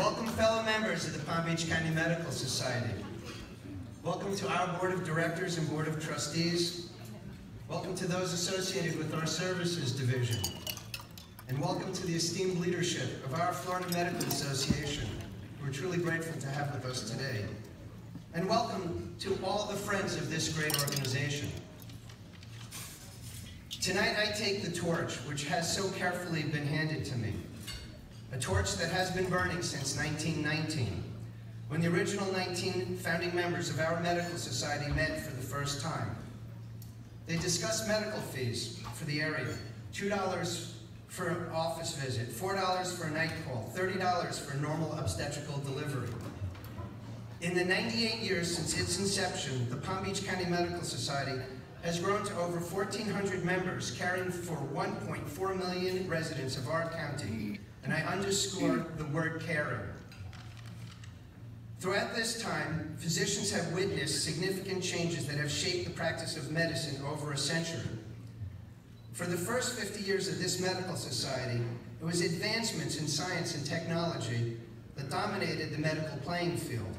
Welcome, fellow members of the Palm Beach County Medical Society. Welcome to our Board of Directors and Board of Trustees. Welcome to those associated with our Services Division. And welcome to the esteemed leadership of our Florida Medical Association. We're truly grateful to have with us today. And welcome to all the friends of this great organization. Tonight I take the torch, which has so carefully been handed to me. A torch that has been burning since 1919, when the original 19 founding members of our medical society met for the first time. They discussed medical fees for the area, $2 for an office visit, $4 for a night call, $30 for normal obstetrical delivery. In the 98 years since its inception, the Palm Beach County Medical Society has grown to over 1,400 members, caring for 1.4 million residents of our county. And I underscore the word caring. Throughout this time, physicians have witnessed significant changes that have shaped the practice of medicine over a century. For the first 50 years of this medical society, it was advancements in science and technology that dominated the medical playing field.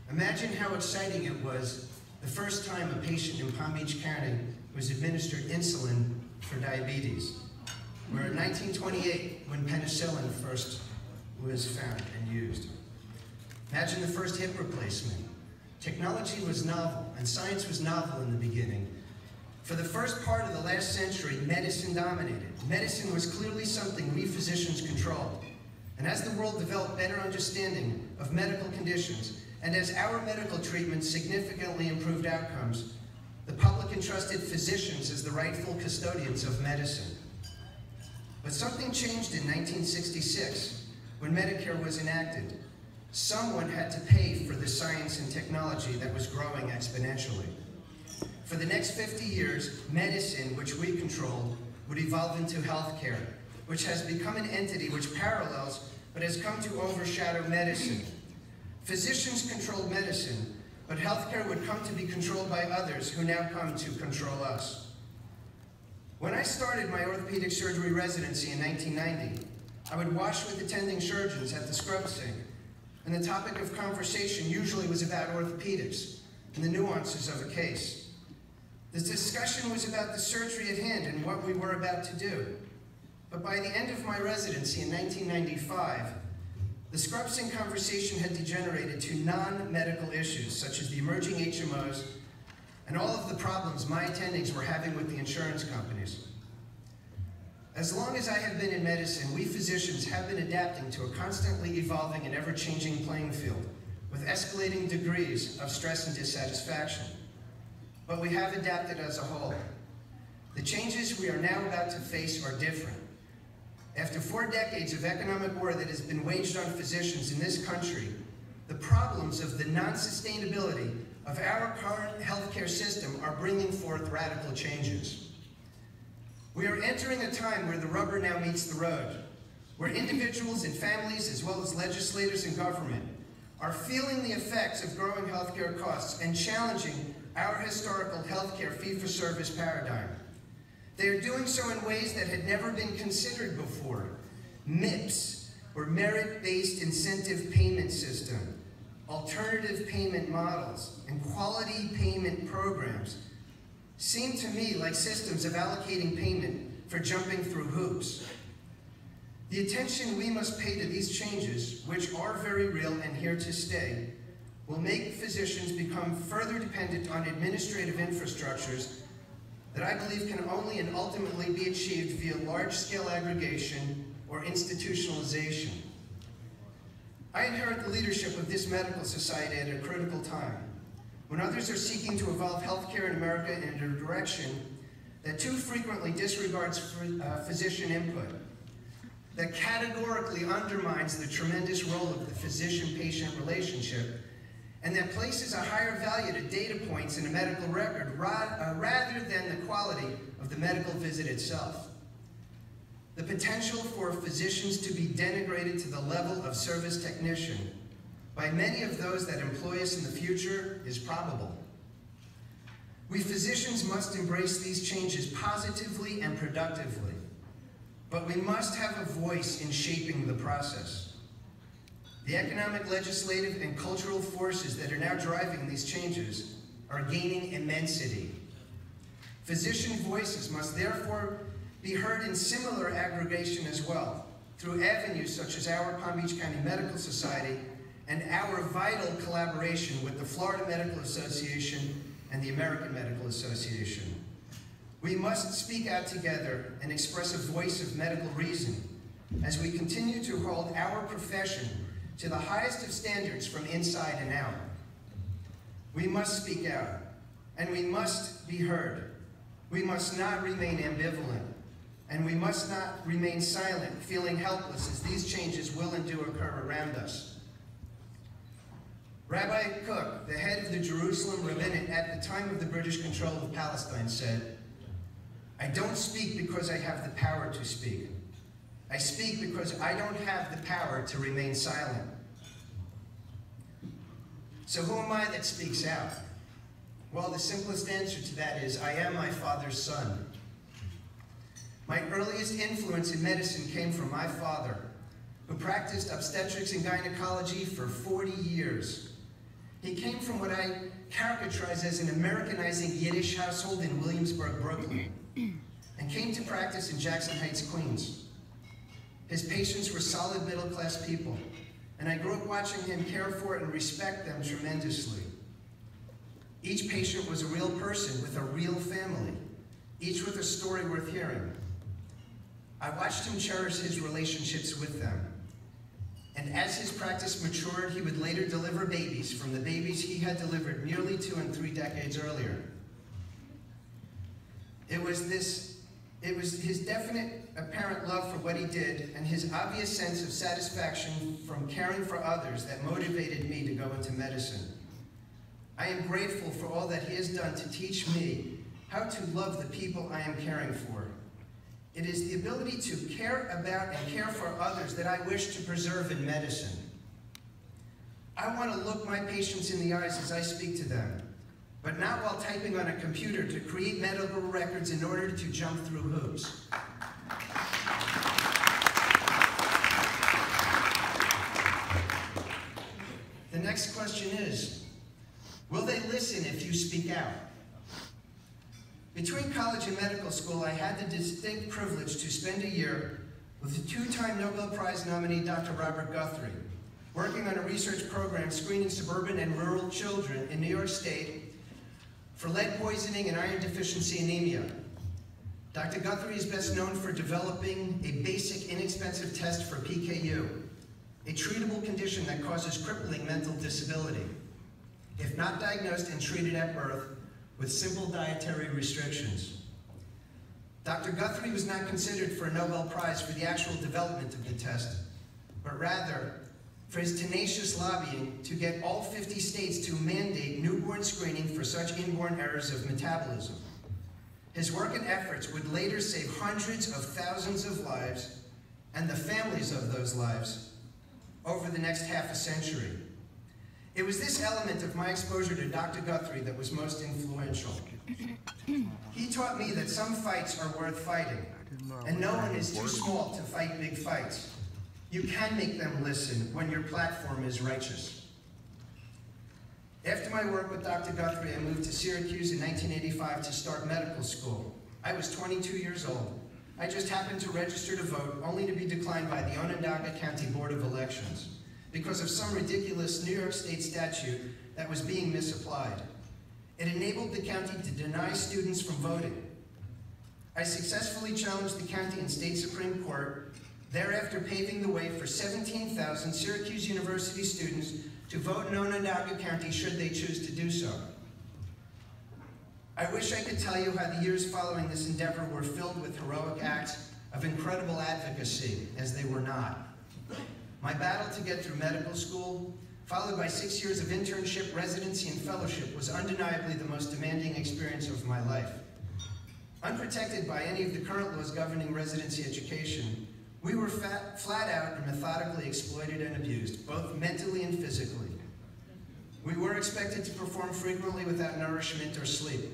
Imagine how exciting it was the first time a patient in Palm Beach County was administered insulin for diabetes. We're in 1928 when penicillin first was found and used. Imagine the first hip replacement. Technology was novel and science was novel in the beginning. For the first part of the last century, medicine dominated. Medicine was clearly something we physicians controlled. And as the world developed better understanding of medical conditions, and as our medical treatment significantly improved outcomes, the public entrusted physicians as the rightful custodians of medicine. But something changed in 1966 when Medicare was enacted. Someone had to pay for the science and technology that was growing exponentially. For the next 50 years, medicine, which we controlled, would evolve into healthcare, which has become an entity which parallels but has come to overshadow medicine. Physicians controlled medicine, but healthcare would come to be controlled by others who now come to control us. When I started my orthopedic surgery residency in 1990, I would wash with attending surgeons at the scrub sink, and the topic of conversation usually was about orthopedics and the nuances of a case. The discussion was about the surgery at hand and what we were about to do. But by the end of my residency in 1995, the scrub sink conversation had degenerated to non-medical issues such as the emerging HMOs and all of the problems my attendings were having with the insurance companies. As long as I have been in medicine, we physicians have been adapting to a constantly evolving and ever-changing playing field with escalating degrees of stress and dissatisfaction. But we have adapted as a whole. The changes we are now about to face are different. After 4 decades of economic war that has been waged on physicians in this country, the problems of the non-sustainability of our current healthcare system are bringing forth radical changes. We are entering a time where the rubber now meets the road, where individuals and families, as well as legislators and government, are feeling the effects of growing healthcare costs and challenging our historical healthcare fee-for-service paradigm. They are doing so in ways that had never been considered before. MIPS, or merit-based incentive payment system, alternative payment models, and quality payment programs seem to me like systems of allocating payment for jumping through hoops. The attention we must pay to these changes, which are very real and here to stay, will make physicians become further dependent on administrative infrastructures that I believe can only and ultimately be achieved via large-scale aggregation or institutionalization. I inherit the leadership of this medical society at a critical time, when others are seeking to evolve healthcare in America in a direction that too frequently disregards physician input, that categorically undermines the tremendous role of the physician-patient relationship, and that places a higher value to data points in a medical record rather than the quality of the medical visit itself. The potential for physicians to be denigrated to the level of service technician by many of those that employ us in the future is probable. We physicians must embrace these changes positively and productively, but we must have a voice in shaping the process. The economic, legislative, and cultural forces that are now driving these changes are gaining immensity. Physician voices must therefore be heard in similar aggregation as well, through avenues such as our Palm Beach County Medical Society and our vital collaboration with the Florida Medical Association and the American Medical Association. We must speak out together and express a voice of medical reason as we continue to hold our profession to the highest of standards from inside and out. We must speak out, and we must be heard. We must not remain ambivalent, and we must not remain silent, feeling helpless as these changes will and do occur around us. Rabbi Cook, the head of the Jerusalem Rabbinate at the time of the British control of Palestine, said, "I don't speak because I have the power to speak. I speak because I don't have the power to remain silent." So who am I that speaks out? Well, the simplest answer to that is, I am my father's son. My earliest influence in medicine came from my father, who practiced obstetrics and gynecology for 40 years. He came from what I characterize as an Americanizing Yiddish household in Williamsburg, Brooklyn, and came to practice in Jackson Heights, Queens. His patients were solid middle-class people, and I grew up watching him care for and respect them tremendously. Each patient was a real person with a real family, each with a story worth hearing. I watched him cherish his relationships with them. And as his practice matured, he would later deliver babies from the babies he had delivered nearly 2 and 3 decades earlier. It was his definite, apparent love for what he did and his obvious sense of satisfaction from caring for others that motivated me to go into medicine. I am grateful for all that he has done to teach me how to love the people I am caring for. It is the ability to care about and care for others that I wish to preserve in medicine. I want to look my patients in the eyes as I speak to them, but not while typing on a computer to create medical records in order to jump through hoops. The next question is, will they listen if you speak out? Between college and medical school, I had the distinct privilege to spend a year with the 2-time Nobel Prize nominee Dr. Robert Guthrie, working on a research program screening suburban and rural children in New York State for lead poisoning and iron deficiency anemia. Dr. Guthrie is best known for developing a basic, inexpensive test for PKU, a treatable condition that causes crippling mental disability. If not diagnosed and treated at birth, with simple dietary restrictions. Dr. Guthrie was not considered for a Nobel Prize for the actual development of the test, but rather for his tenacious lobbying to get all 50 states to mandate newborn screening for such inborn errors of metabolism. His work and efforts would later save hundreds of thousands of lives and the families of those lives over the next half a century. It was this element of my exposure to Dr. Guthrie that was most influential. He taught me that some fights are worth fighting, and no one is too small to fight big fights. You can make them listen when your platform is righteous. After my work with Dr. Guthrie, I moved to Syracuse in 1985 to start medical school. I was 22 years old. I just happened to register to vote, only to be declined by the Onondaga County Board of Elections because of some ridiculous New York State statute that was being misapplied. It enabled the county to deny students from voting. I successfully challenged the county and state Supreme Court, thereafter paving the way for 17,000 Syracuse University students to vote in Onondaga County should they choose to do so. I wish I could tell you how the years following this endeavor were filled with heroic acts of incredible advocacy, as they were not. My battle to get through medical school, followed by 6 years of internship, residency, and fellowship, was undeniably the most demanding experience of my life. Unprotected by any of the current laws governing residency education, we were flat out and methodically exploited and abused, both mentally and physically. We were expected to perform frequently without nourishment or sleep,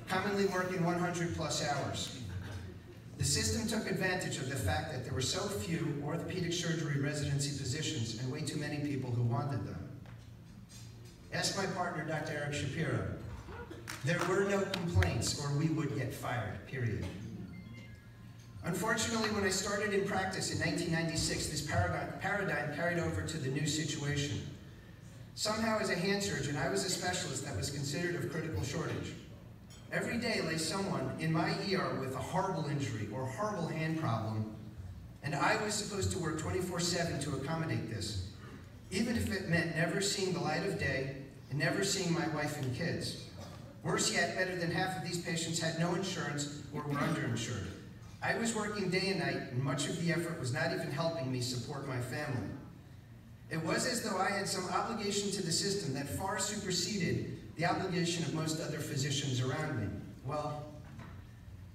commonly working 100+ hours. The system took advantage of the fact that there were so few orthopedic surgery residency positions and way too many people who wanted them. Ask my partner, Dr. Eric Shapiro. There were no complaints or we would get fired, period. Unfortunately, when I started in practice in 1996, this paradigm carried over to the new situation. Somehow, as a hand surgeon, I was a specialist that was considered of critical shortage. Every day lay someone in my ER with a horrible injury or horrible hand problem, and I was supposed to work 24/7 to accommodate this, even if it meant never seeing the light of day and never seeing my wife and kids. Worse yet, better than half of these patients had no insurance or were underinsured. I was working day and night, and much of the effort was not even helping me support my family. It was as though I had some obligation to the system that far superseded the obligation of most other physicians around me. Well,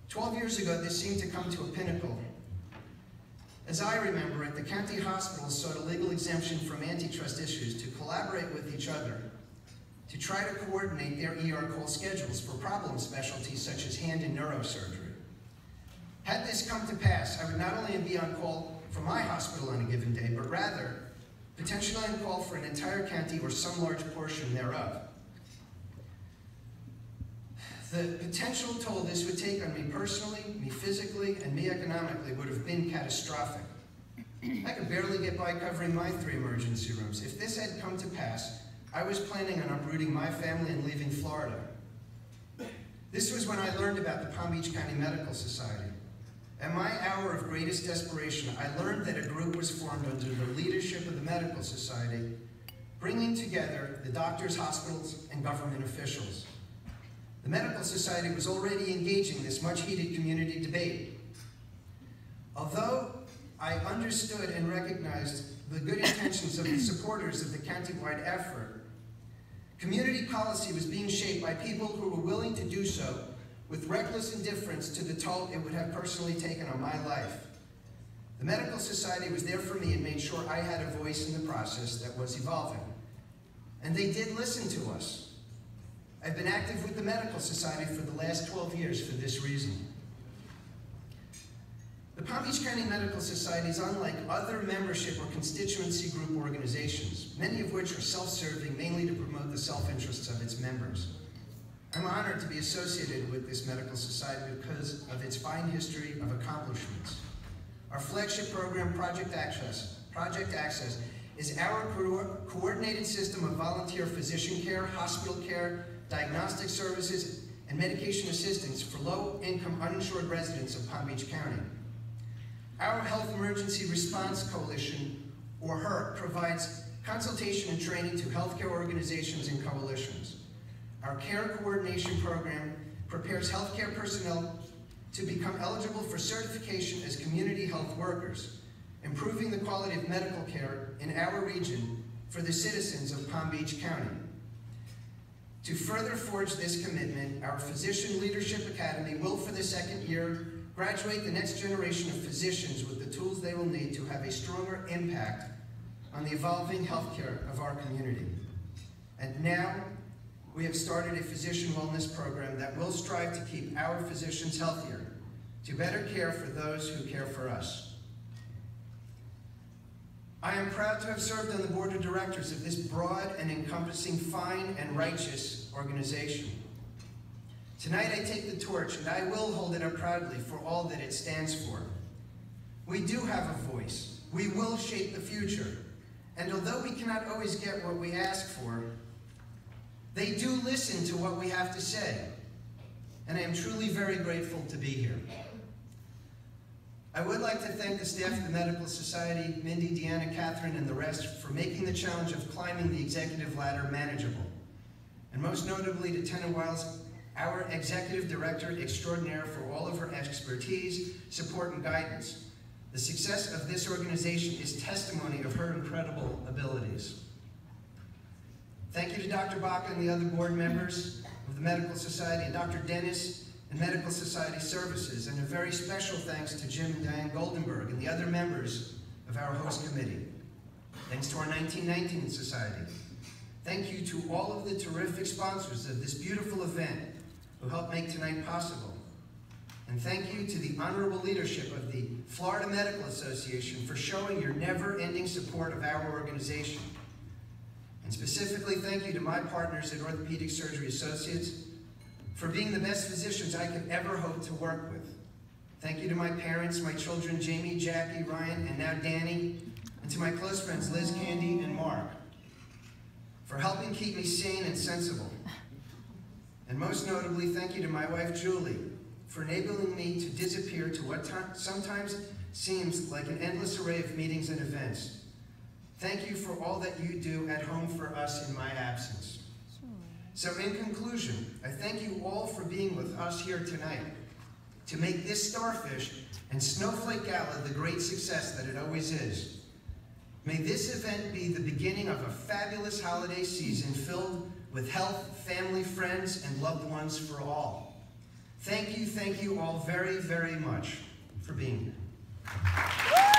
12 years ago, this seemed to come to a pinnacle. As I remember it, the county hospitals sought a legal exemption from antitrust issues to collaborate with each other to try to coordinate their ER call schedules for problem specialties such as hand and neurosurgery. Had this come to pass, I would not only be on call for my hospital on a given day, but rather potentially on call for an entire county or some large portion thereof. The potential toll this would take on me personally, me physically, and me economically would have been catastrophic. I could barely get by covering my 3 emergency rooms. If this had come to pass, I was planning on uprooting my family and leaving Florida. This was when I learned about the Palm Beach County Medical Society. At my hour of greatest desperation, I learned that a group was formed under the leadership of the Medical Society, bringing together the doctors, hospitals, and government officials. The Medical Society was already engaging this much-heated community debate. Although I understood and recognized the good intentions of the supporters of the county-wide effort, community policy was being shaped by people who were willing to do so with reckless indifference to the toll it would have personally taken on my life. The Medical Society was there for me and made sure I had a voice in the process that was evolving. And they did listen to us. I've been active with the Medical Society for the last 12 years for this reason. The Palm Beach County Medical Society is unlike other membership or constituency group organizations, many of which are self-serving, mainly to promote the self-interests of its members. I'm honored to be associated with this medical society because of its fine history of accomplishments. Our flagship program, Project Access, is our coordinated system of volunteer physician care, hospital care, diagnostic services, and medication assistance for low-income uninsured residents of Palm Beach County. Our Health Emergency Response Coalition, or HERC, provides consultation and training to healthcare organizations and coalitions. Our Care Coordination Program prepares healthcare personnel to become eligible for certification as community health workers, improving the quality of medical care in our region for the citizens of Palm Beach County. To further forge this commitment, our Physician Leadership Academy will, for the 2nd year, graduate the next generation of physicians with the tools they will need to have a stronger impact on the evolving healthcare of our community. And now, we have started a physician wellness program that will strive to keep our physicians healthier, to better care for those who care for us. I am proud to have served on the board of directors of this broad and encompassing fine and righteous organization. Tonight I take the torch and I will hold it up proudly for all that it stands for. We do have a voice. We will shape the future. And although we cannot always get what we ask for, they do listen to what we have to say. And I am truly very grateful to be here. I would like to thank the staff of the Medical Society, Mindy, Deanna, Catherine, and the rest for making the challenge of climbing the executive ladder manageable. And most notably to Tenna Wiles, our Executive Director Extraordinaire, for all of her expertise, support, and guidance. The success of this organization is testimony of her incredible abilities. Thank you to Dr. Baca and the other board members of the Medical Society, and Dr. Dennis and Medical Society Services, and a very special thanks to Jim and Diane Goldenberg and the other members of our host committee. Thanks to our 1919 Society. Thank you to all of the terrific sponsors of this beautiful event who helped make tonight possible. And thank you to the honorable leadership of the Florida Medical Association for showing your never-ending support of our organization. And specifically, thank you to my partners at Orthopedic Surgery Associates for being the best physicians I could ever hope to work with. Thank you to my parents, my children, Jamie, Jackie, Ryan, and now Danny, and to my close friends, Liz, Candy, and Mark, for helping keep me sane and sensible. And most notably, thank you to my wife, Julie, for enabling me to disappear to what sometimes seems like an endless array of meetings and events. Thank you for all that you do at home for us in my absence. So in conclusion, I thank you all for being with us here tonight to make this Starfish and Snowflake Gala the great success that it always is. May this event be the beginning of a fabulous holiday season filled with health, family, friends, and loved ones for all. Thank you all very, very much for being here.